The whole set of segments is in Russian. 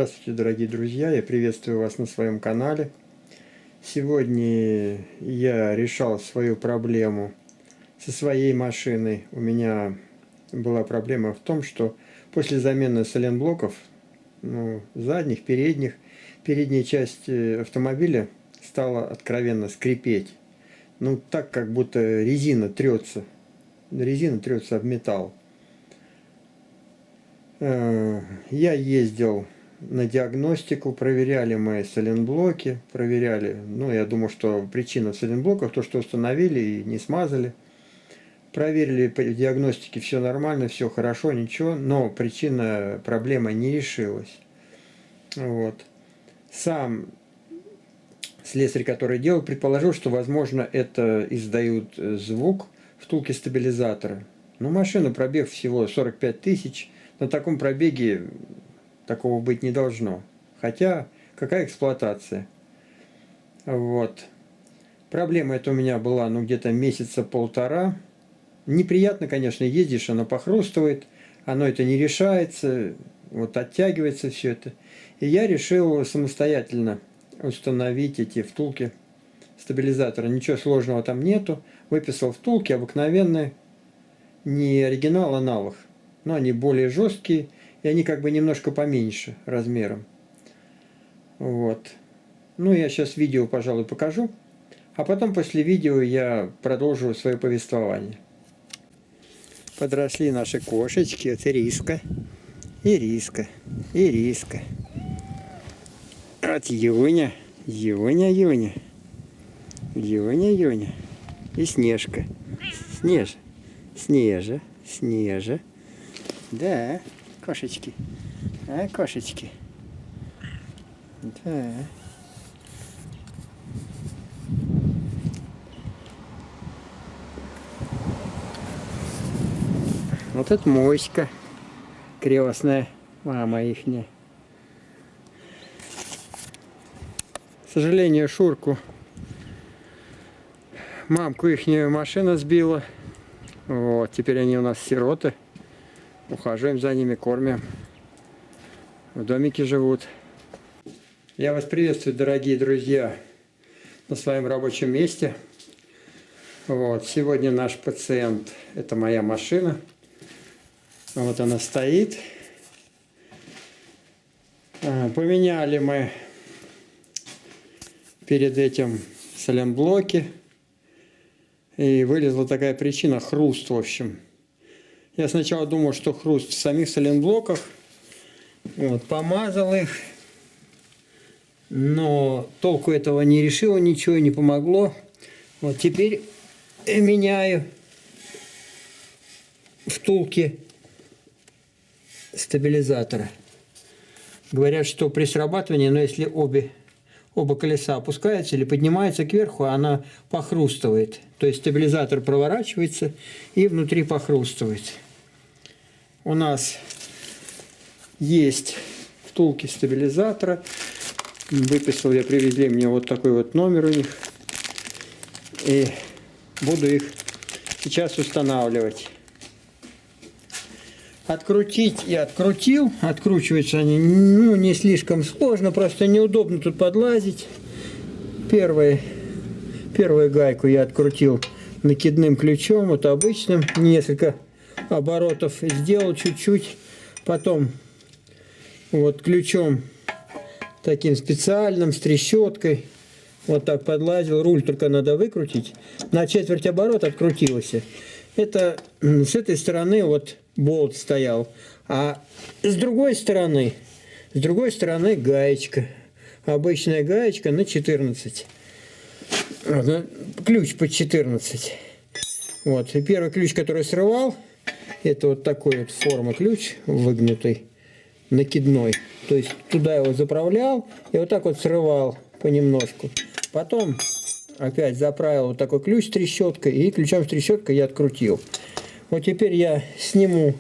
Здравствуйте, дорогие друзья! Я приветствую вас на своем канале. Сегодня я решал свою проблему со своей машиной. У меня была проблема в том, что после замены сайлентблоков, задних, передних, передняя часть автомобиля стала откровенно скрипеть. Так, как будто резина трется об металл. Я ездил на диагностику, проверяли мои сайлентблоки, я думаю, что причина в сайлентблоках, то, что установили и не смазали. Проверили по диагностике, все нормально, все хорошо, ничего, но причина проблемы не решилась. Сам слесарь, который делал, предположил, что, возможно, это издают звук втулки стабилизатора. Машина, пробег всего 45 тысяч, на таком пробеге такого быть не должно. Хотя, какая эксплуатация? Проблема эта у меня была, где-то месяца полтора. Неприятно, конечно, ездишь, оно похрустывает, оно это не решается, оттягивается все это. И я решил самостоятельно установить эти втулки стабилизатора. Ничего сложного там нету. Выписал втулки обыкновенные, не оригинал, а аналог. Но они более жесткие, и они как бы немножко поменьше размером. Я сейчас видео, пожалуй, покажу. А потом после видео я продолжу свое повествование. Подросли наши кошечки. Вот Ириска, Ириска, Ириска. Вот Юня, Юня, Юня. Юня, Юня. И Снежка. Снежа. Да, кошечки. Кошечки. Да. Вот это Моська, крестная мама ихняя. К сожалению, Шурку, мамку ихнюю машина сбила. Теперь они у нас сироты. Ухаживаем за ними, кормим. В домике живут. Я вас приветствую, дорогие друзья, на своем рабочем месте. Сегодня наш пациент, это моя машина. Она стоит. Поменяли мы перед этим сайлентблоки. И вылезла такая причина, хруст, в общем. Я сначала думал, что хруст в самих сайлентблоках. Помазал их. Но толку этого не решило, ничего не помогло. Теперь меняю втулки стабилизатора. Говорят, что при срабатывании, если оба колеса опускаются или поднимаются кверху, она похрустывает. То есть стабилизатор проворачивается и внутри похрустывает. У нас есть втулки стабилизатора. Выписал я, привезли мне вот такой номер у них. И буду их сейчас устанавливать. Открутить я открутил. Откручиваются они не слишком сложно, просто неудобно тут подлазить. Первую гайку я открутил накидным ключом, обычным. Несколько оборотов сделал чуть-чуть. Потом ключом таким специальным, с трещоткой. Так подлазил. Руль только надо выкрутить. На четверть оборота открутился. Это с этой стороны болт стоял. А с другой стороны гаечка. Обычная гаечка на 14. Ключ под 14. И первый ключ, который срывал, это такой форма ключ выгнутый, накидной. То есть туда его заправлял и так срывал понемножку. Потом опять заправил такой ключ с трещоткой, и ключом с трещоткой я открутил. Теперь я сниму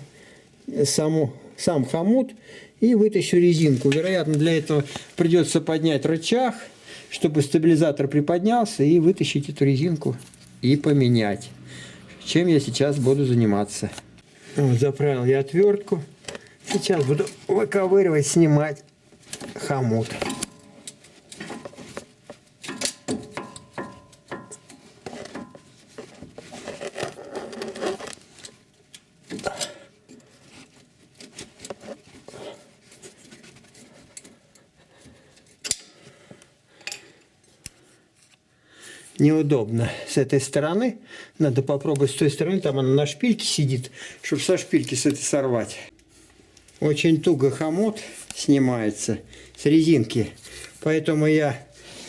сам хомут и вытащу резинку. Вероятно, для этого придется поднять рычаг, чтобы стабилизатор приподнялся, и вытащить эту резинку и поменять. Чем я сейчас буду заниматься. Заправил я отвертку. Сейчас буду выковыривать, снимать. хомут. Неудобно с этой стороны. Надо попробовать с той стороны. Там она на шпильке сидит, чтобы со шпильки с этой сорвать. Очень туго хомут снимается с резинки. Поэтому я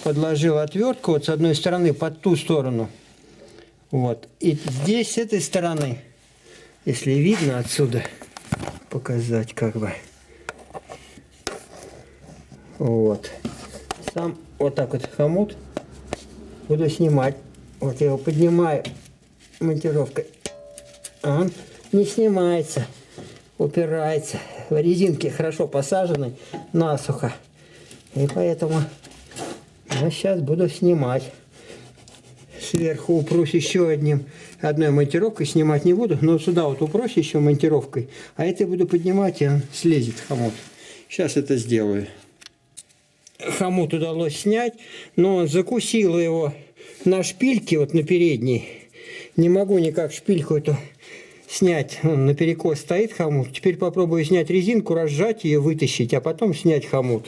подложил отвертку вот с одной стороны под ту сторону. Вот. И здесь с этой стороны, если видно отсюда, показать как бы. Вот. Сам вот так вот хомут буду снимать. Вот я его поднимаю монтировкой. А он не снимается, упирается. В резинке хорошо посажены насухо. И поэтому я сейчас буду снимать. Сверху упрусь еще одной монтировкой. Снимать не буду, но сюда вот упрусь еще монтировкой. А это я буду поднимать, и он слезет хомут. Сейчас это сделаю. Хомут удалось снять, но он закусил его на шпильке, вот на передней. Не могу никак шпильку эту снять. Он наперекос стоит хомут. Теперь попробую снять резинку, разжать ее, вытащить, а потом снять хомут.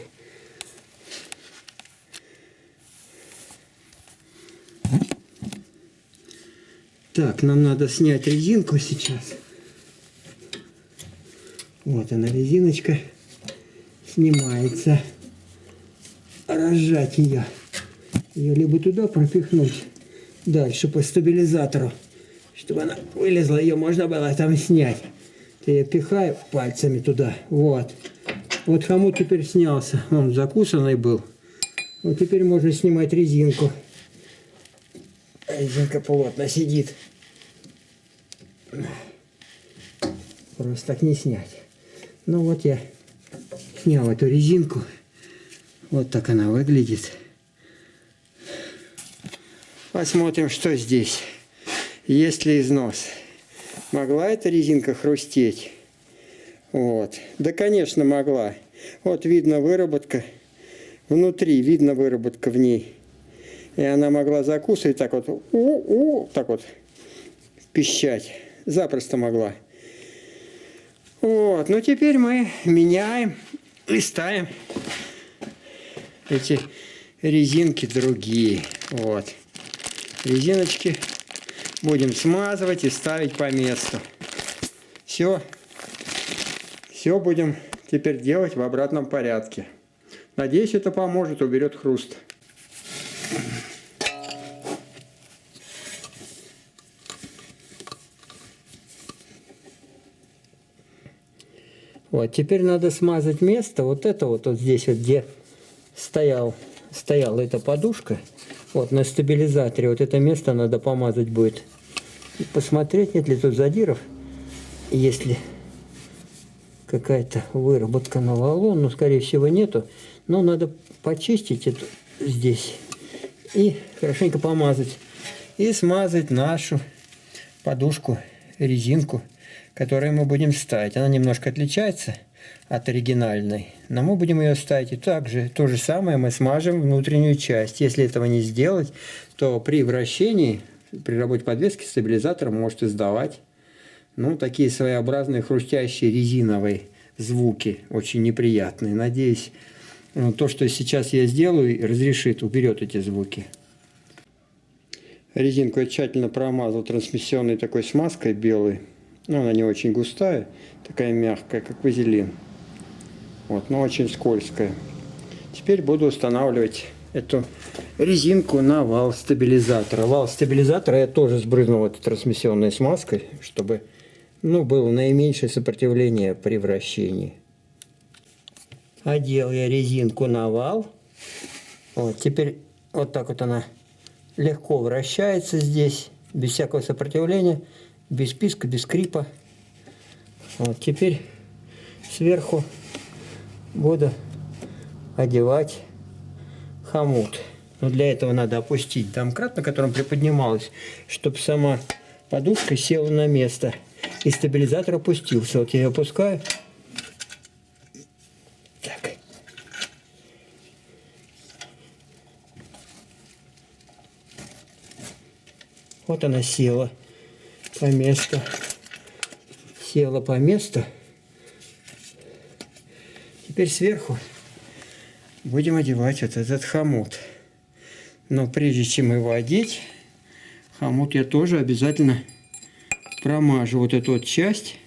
Так, нам надо снять резинку сейчас. Вот она, резиночка снимается. Разжать ее либо туда пропихнуть дальше по стабилизатору, чтобы она вылезла, ее можно было там снять. Я ее пихаю пальцами туда. Вот хомут теперь снялся, он закусанный был. Вот теперь можно снимать резинку. Резинка плотно сидит, просто так не снять. Ну вот я снял эту резинку. Вот так она выглядит. Посмотрим, что здесь. Есть ли износ. Могла эта резинка хрустеть? Вот. Да, конечно, могла. Вот видно выработка. Внутри видно выработка в ней. И она могла закусывать так вот. Так вот. Пищать. Запросто могла. Вот. Ну, теперь мы меняем и ставим эти резинки другие. Вот. Резиночки будем смазывать и ставить по месту. Все будем теперь делать в обратном порядке. Надеюсь, это поможет, уберет хруст. Вот, теперь надо смазать место. Вот это вот здесь вот, где стояла эта подушка, вот на стабилизаторе, вот это место надо помазать будет. И посмотреть, нет ли тут задиров, если какая-то выработка на валу, но скорее всего нету. Но надо почистить это здесь и хорошенько помазать. И смазать нашу подушку, резинку, которую мы будем ставить. Она немножко отличается от оригинальной, но мы будем ее ставить и также то же самое мы смажем внутреннюю часть. Если этого не сделать, то при вращении, при работе подвески стабилизатор может издавать такие своеобразные хрустящие резиновые звуки, очень неприятные. Надеюсь, то, что сейчас я сделаю, разрешит, уберет эти звуки. Резинку я тщательно промазал трансмиссионной такой смазкой белой. Она не очень густая, такая мягкая, как вазелин. Но очень скользкая. Теперь буду устанавливать эту резинку на вал стабилизатора. Вал стабилизатора я тоже сбрызнул этой трансмиссионной смазкой, чтобы было наименьшее сопротивление при вращении. Одел я резинку на вал. Теперь вот так вот она легко вращается здесь, без всякого сопротивления, без писка, без скрипа. Теперь сверху буду одевать хомут. Но для этого надо опустить домкрат, на котором приподнималась, чтобы сама подушка села на место. И стабилизатор опустился. Вот я ее опускаю. Так. Вот она села по месту. Села по месту. Теперь сверху будем одевать вот этот хомут. Но прежде чем его одеть, хомут я тоже обязательно промажу вот эту вот часть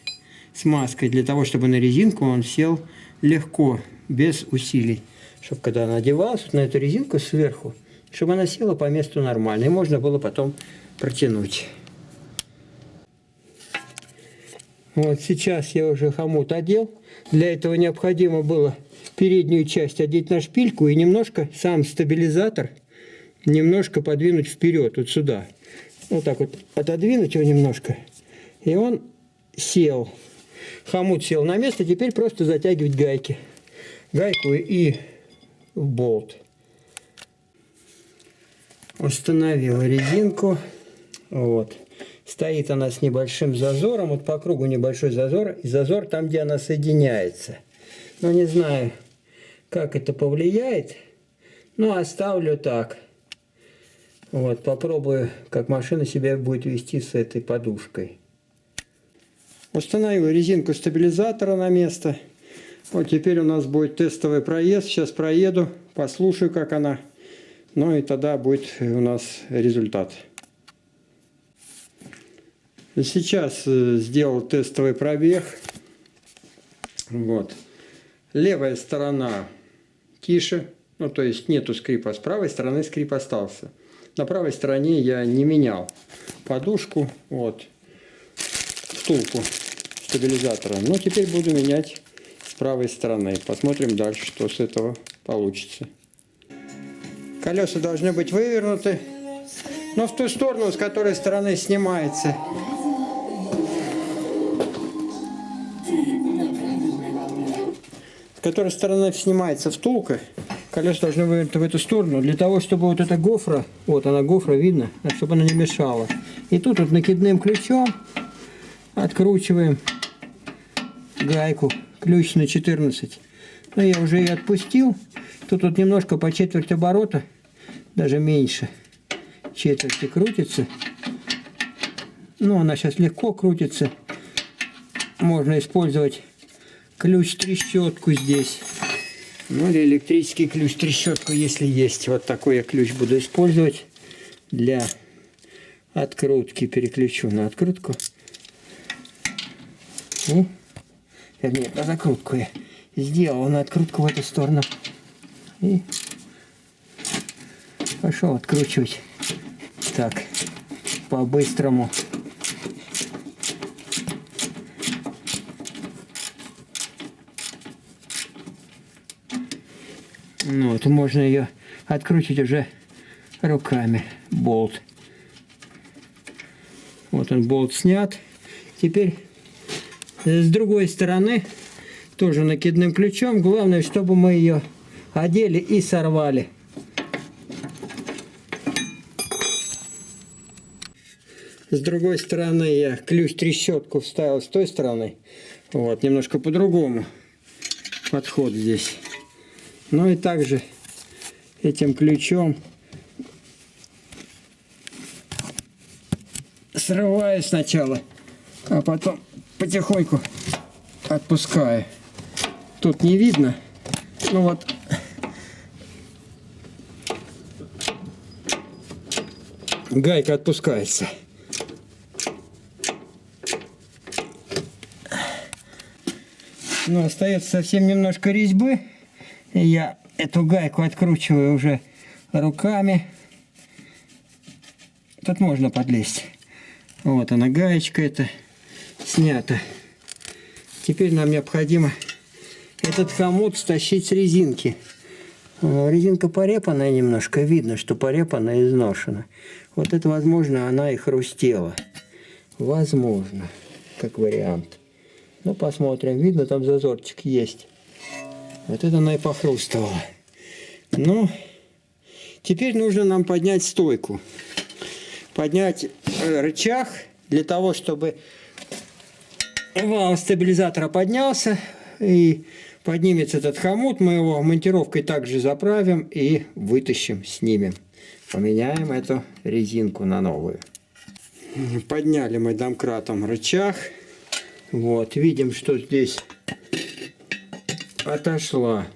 смазкой, для того, чтобы на резинку он сел легко, без усилий. Чтобы когда она одевалась вот на эту резинку сверху, чтобы она села по месту нормально. И можно было потом протянуть. Вот сейчас я уже хомут одел. Для этого необходимо было переднюю часть одеть на шпильку и немножко сам стабилизатор немножко подвинуть вперед, вот сюда. Вот так вот отодвинуть его немножко. И он сел. Хомут сел на место. Теперь просто затягивать гайки. Гайку и в болт. Установил резинку. Вот. Стоит она с небольшим зазором. Вот по кругу небольшой зазор. И зазор там, где она соединяется. Но не знаю, как это повлияет. Но оставлю так. Вот. Попробую, как машина себя будет вести с этой подушкой. Установил резинку стабилизатора на место. Вот теперь у нас будет тестовый проезд. Сейчас проеду, послушаю, как она. Ну и тогда будет у нас результат. Сейчас сделал тестовый пробег. Вот. Левая сторона тише. Ну, то есть нету скрипа. С правой стороны скрип остался. На правой стороне я не менял подушку. Вот. Втулку стабилизатора. Но теперь буду менять с правой стороны. Посмотрим дальше, что с этого получится. Колеса должны быть вывернуты, но в ту сторону, с которой стороны снимается. С которой стороны снимается втулка, колеса должны вывернуты в эту сторону, для того, чтобы вот эта гофра, вот она гофра, видно, чтобы она не мешала. И тут вот накидным ключом откручиваем гайку, ключ на 14. Но я уже ее отпустил. Тут вот немножко по четверть оборота, даже меньше четверти крутится. Ну, она сейчас легко крутится. Можно использовать ключ-трещотку здесь. Ну, или электрический ключ-трещотку, если есть. Вот такой я ключ буду использовать для открутки. Переключу на открутку. И, вернее, на закрутку я сделал на открутку в эту сторону. И пошел откручивать. Так, по-быстрому. Ну, вот можно ее открутить уже руками. Болт. Вот он, болт снят. Теперь с другой стороны тоже накидным ключом. Главное, чтобы мы ее одели и сорвали. С другой стороны я ключ-трещотку вставил с той стороны. Вот, немножко по-другому подход здесь. Ну и также этим ключом срываю сначала, а потом потихоньку отпускаю. Тут не видно, ну вот гайка отпускается. Ну, остается совсем немножко резьбы. И я эту гайку откручиваю уже руками. Тут можно подлезть. Вот она, гаечка эта снята. Теперь нам необходимо этот хомут стащить с резинки. Резинка порепанная немножко. Видно, что порепана и изношена. Вот это, возможно, она и хрустела. Возможно, как вариант. Ну, посмотрим. Видно, там зазорчик есть. Вот это она и похрустывала. Ну, теперь нужно нам поднять стойку. Поднять рычаг для того, чтобы вал стабилизатора поднялся и поднимется этот хомут. Мы его монтировкой также заправим и вытащим, снимем. Поменяем эту резинку на новую. Подняли мы домкратом рычаг. Вот, видим, что здесь отошла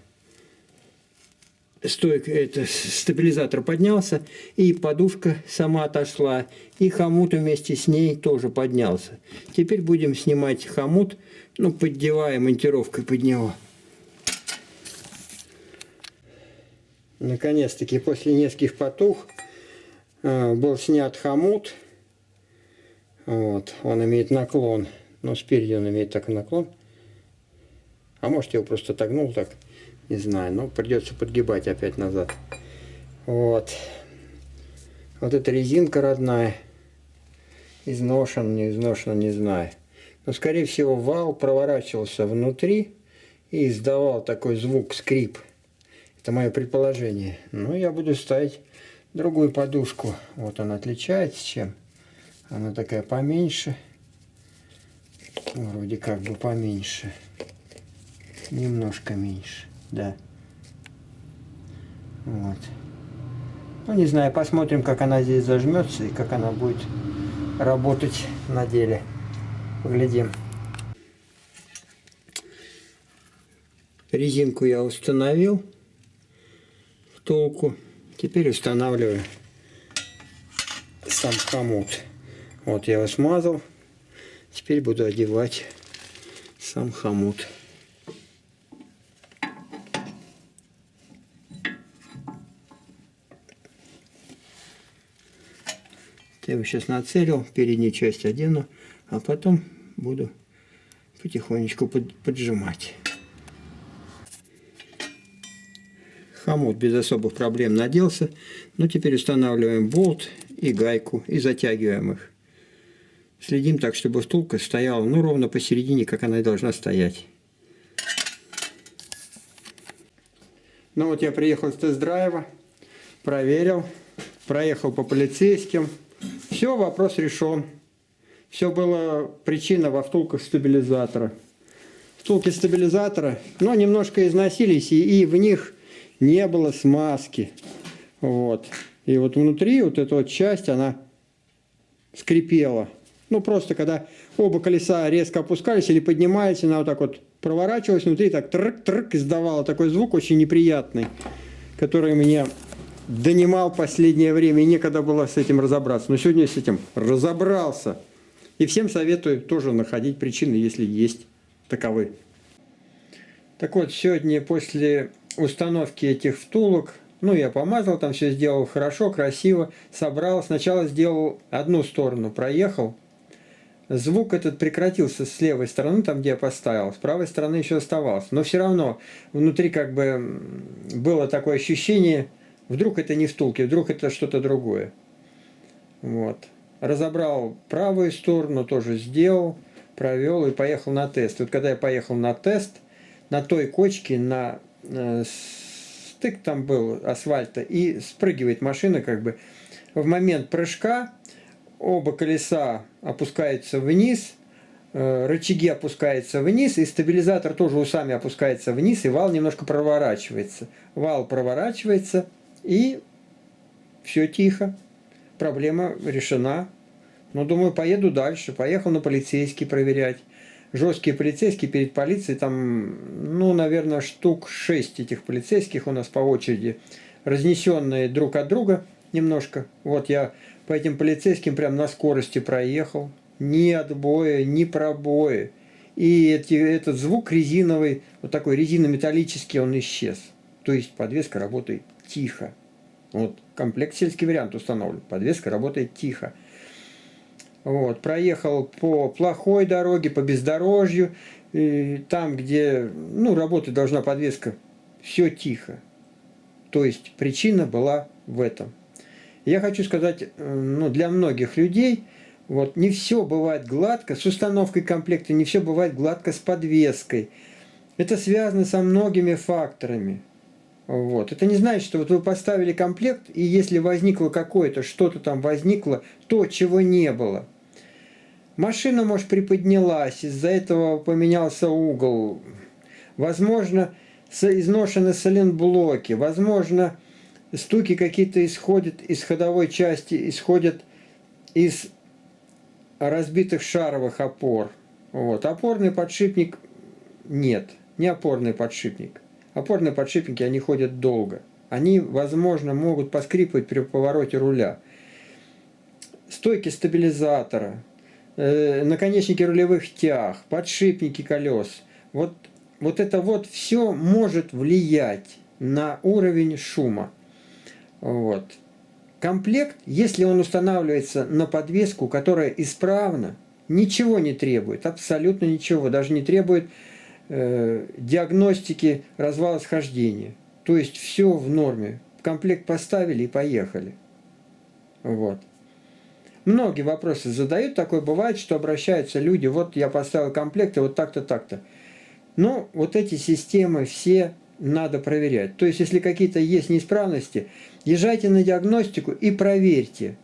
стойка, это стабилизатор поднялся, и подушка сама отошла, и хомут вместе с ней тоже поднялся. Теперь будем снимать хомут, ну, поддевая монтировкой под него. Наконец-таки после нескольких потуг был снят хомут. Вот, он имеет наклон, но спереди он имеет такой наклон. А может, я его просто отогнул так, не знаю, но придется подгибать опять назад. Вот. Вот эта резинка родная. Изношена, не изношена, не знаю. Но, скорее всего, вал проворачивался внутри и издавал такой звук, скрип. Это мое предположение. Но я буду ставить другую подушку. Вот она отличается чем. Она такая поменьше. Вроде как бы поменьше. Немножко меньше, да. Вот. Ну, не знаю, посмотрим, как она здесь зажмется и как она будет работать на деле. Поглядим. Резинку я установил, втулку. Теперь устанавливаю сам хомут. Вот я его смазал. Теперь буду одевать сам хомут. Я его сейчас нацелил, переднюю часть одену, а потом буду потихонечку поджимать. Хомут без особых проблем наделся, но теперь устанавливаем болт и гайку и затягиваем их. Следим так, чтобы втулка стояла, ну, ровно посередине, как она и должна стоять. Ну вот я приехал с тест-драйва, проверил, проехал по полицейским. Все, вопрос решен. Все было причина во втулках стабилизатора. Втулки стабилизатора, но немножко износились, и в них не было смазки. Вот. И вот внутри вот эта вот часть, она скрипела. Ну, просто когда оба колеса резко опускались или поднимались, она вот так вот проворачивалась внутри, так трык-трык издавала такой звук очень неприятный, который мне донимал последнее время, и некогда было с этим разобраться. Но сегодня я с этим разобрался. И всем советую тоже находить причины, если есть таковы. Так вот, сегодня после установки этих втулок, ну, я помазал, там все сделал хорошо, красиво, собрал. Сначала сделал одну сторону, проехал. Звук этот прекратился с левой стороны, там, где я поставил. С правой стороны еще оставался. Но все равно внутри как бы было такое ощущение, вдруг это не втулки, вдруг это что-то другое. Вот. Разобрал правую сторону, тоже сделал, провел и поехал на тест. Вот когда я поехал на тест, на той кочке, на стык там был асфальта, и спрыгивает машина как бы. В момент прыжка оба колеса опускаются вниз, рычаги опускаются вниз, и стабилизатор тоже усами опускается вниз, и вал немножко проворачивается. Вал проворачивается, и все тихо. Проблема решена. Но думаю, поеду дальше. Поехал на полицейский проверять. Жесткие полицейские перед полицией, там, ну, наверное, штук 6 этих полицейских у нас по очереди, разнесенные друг от друга немножко. Вот я по этим полицейским прям на скорости проехал. Ни отбоя, ни пробоя. И этот звук резиновый, вот такой резинометаллический, он исчез. То есть подвеска работает тихо. Вот комплект сельский вариант установлен. Подвеска работает тихо. Вот, проехал по плохой дороге, по бездорожью, и там, где, ну, работать должна подвеска, все тихо. То есть причина была в этом. Я хочу сказать, ну, для многих людей, вот, не все бывает гладко с установкой комплекта, не все бывает гладко с подвеской. Это связано со многими факторами. Вот. Это не значит, что вот вы поставили комплект, и если возникло какое-то, что-то там возникло, то, чего не было. Машина, может, приподнялась, из-за этого поменялся угол. Возможно, изношены сайлентблоки. Возможно, стуки какие-то исходят из ходовой части, исходят из разбитых шаровых опор. Вот. Опорный подшипник нет, не опорный подшипник. Опорные подшипники, они ходят долго. Они, возможно, могут поскрипывать при повороте руля. Стойки стабилизатора, наконечники рулевых тяг, подшипники колес. Вот это вот все может влиять на уровень шума. Вот. Комплект, если он устанавливается на подвеску, которая исправна, ничего не требует, абсолютно ничего, даже не требует диагностики развала схождения. То есть все в норме. Комплект поставили и поехали. Вот. Многие вопросы задают, такое бывает, что обращаются люди, вот я поставил комплект, и вот так-то, так-то. Но вот эти системы все надо проверять. То есть, если какие-то есть неисправности, езжайте на диагностику и проверьте.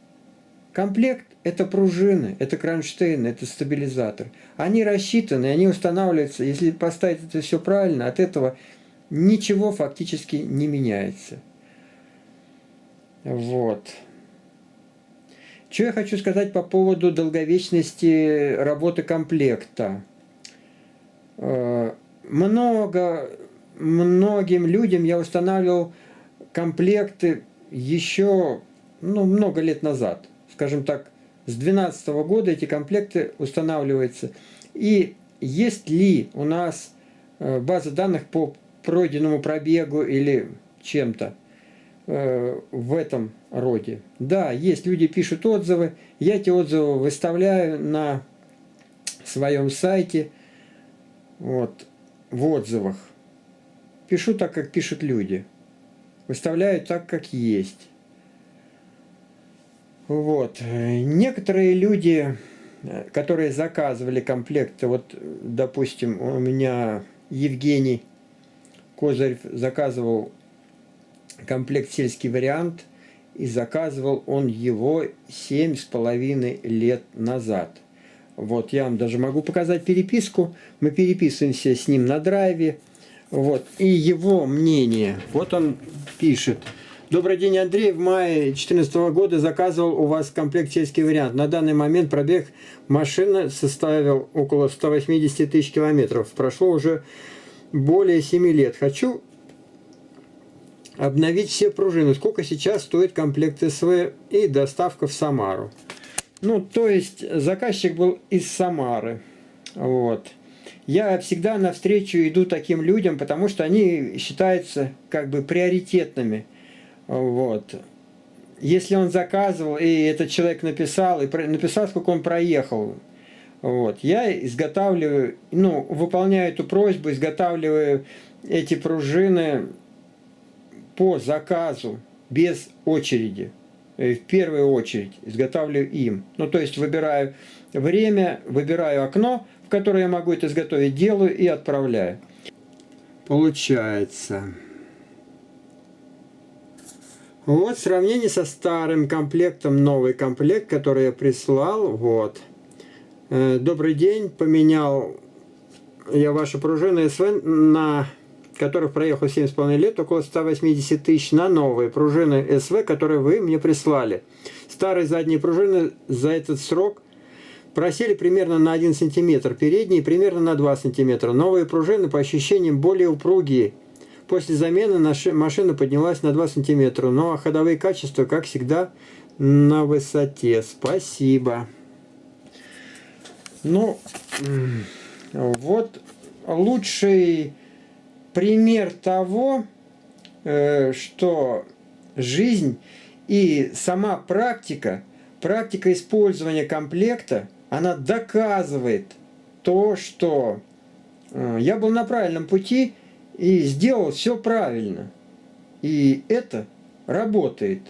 Комплект – это пружины, это кронштейн, это стабилизатор. Они рассчитаны, они устанавливаются. Если поставить это все правильно, от этого ничего фактически не меняется. Вот. Что я хочу сказать по поводу долговечности работы комплекта. Многим людям я устанавливал комплекты еще много лет назад. Скажем так, с 2012 года эти комплекты устанавливаются. И есть ли у нас база данных по пройденному пробегу или чем-то в этом роде? Да, есть, люди пишут отзывы, я эти отзывы выставляю на своем сайте, вот, в отзывах. Пишу так, как пишут люди. Выставляю так, как есть. Вот. Некоторые люди, которые заказывали комплекты, вот, допустим, у меня Евгений Козырев заказывал комплект «Сельский вариант», и заказывал он его 7,5 лет назад. Вот, я вам даже могу показать переписку. Мы переписываемся с ним на драйве. Вот, и его мнение. Вот он пишет. Добрый день, Андрей. В мае 2014 года заказывал у вас комплект «Сельский вариант». На данный момент пробег машины составил около 180 тысяч километров. Прошло уже более 7 лет. Хочу обновить все пружины. Сколько сейчас стоит комплект СВ и доставка в Самару? Ну, то есть заказчик был из Самары. Вот. Я всегда навстречу иду таким людям, потому что они считаются как бы приоритетными. Вот. Если он заказывал, и этот человек написал, сколько он проехал, вот, я изготавливаю, выполняю эту просьбу, изготавливаю эти пружины по заказу, без очереди. В первую очередь изготавливаю им. То есть выбираю время, выбираю окно, в которое я могу это изготовить, делаю и отправляю. Получается. Вот сравнение со старым комплектом, новый комплект, который я прислал. Вот. Добрый день, поменял я ваши пружины СВ, на которых проехал 7,5 лет, около 180 тысяч, на новые пружины СВ, которые вы мне прислали. Старые задние пружины за этот срок просели примерно на 1 см, передние примерно на 2 см. Новые пружины по ощущениям более упругие. После замены машина поднялась на 2 см, но ходовые качества, как всегда, на высоте. Спасибо. Вот лучший пример того, что жизнь и сама практика использования комплекта, она доказывает то, что я был на правильном пути и сделал все правильно. И это работает.